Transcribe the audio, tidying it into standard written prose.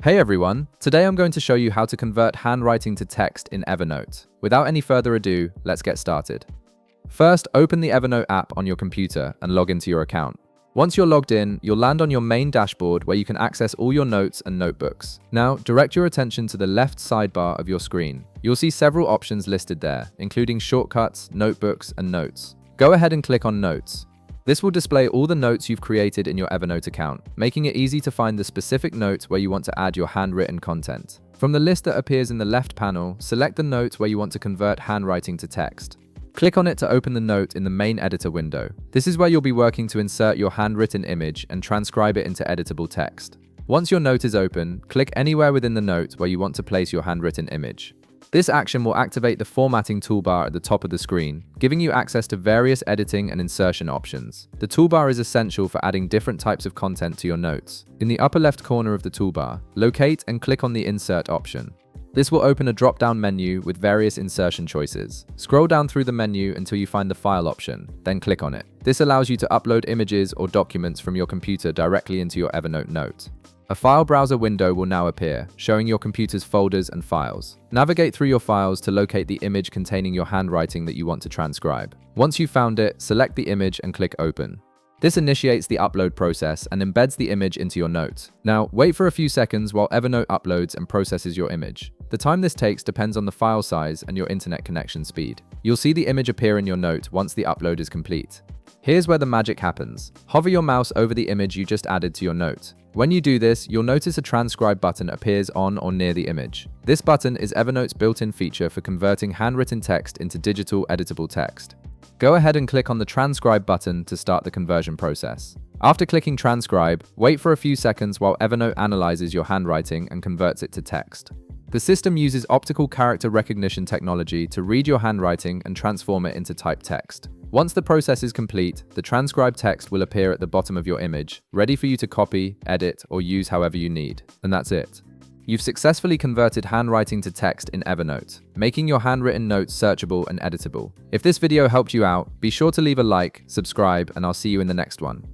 Hey everyone, today I'm going to show you how to convert handwriting to text in Evernote. Without any further ado, let's get started. First, open the Evernote app on your computer and log into your account. Once you're logged in, you'll land on your main dashboard where you can access all your notes and notebooks. Now, direct your attention to the left sidebar of your screen. You'll see several options listed there, including shortcuts, notebooks, and notes. Go ahead and click on Notes. This will display all the notes you've created in your Evernote account, making it easy to find the specific note where you want to add your handwritten content. From the list that appears in the left panel, select the note where you want to convert handwriting to text. Click on it to open the note in the main editor window. This is where you'll be working to insert your handwritten image and transcribe it into editable text. Once your note is open, click anywhere within the note where you want to place your handwritten image. This action will activate the formatting toolbar at the top of the screen, giving you access to various editing and insertion options. The toolbar is essential for adding different types of content to your notes. In the upper left corner of the toolbar, locate and click on the Insert option. This will open a drop-down menu with various insertion choices. Scroll down through the menu until you find the File option, then click on it. This allows you to upload images or documents from your computer directly into your Evernote note. A file browser window will now appear, showing your computer's folders and files. Navigate through your files to locate the image containing your handwriting that you want to transcribe. Once you've found it, select the image and click Open. This initiates the upload process and embeds the image into your note. Now, wait for a few seconds while Evernote uploads and processes your image. The time this takes depends on the file size and your internet connection speed. You'll see the image appear in your note once the upload is complete. Here's where the magic happens. Hover your mouse over the image you just added to your note. When you do this, you'll notice a transcribe button appears on or near the image. This button is Evernote's built-in feature for converting handwritten text into digital editable text. Go ahead and click on the transcribe button to start the conversion process. After clicking transcribe, wait for a few seconds while Evernote analyzes your handwriting and converts it to text. The system uses optical character recognition technology to read your handwriting and transform it into typed text. Once the process is complete, the transcribed text will appear at the bottom of your image, ready for you to copy, edit, or use however you need. And that's it. You've successfully converted handwriting to text in Evernote, making your handwritten notes searchable and editable. If this video helped you out, be sure to leave a like, subscribe, and I'll see you in the next one.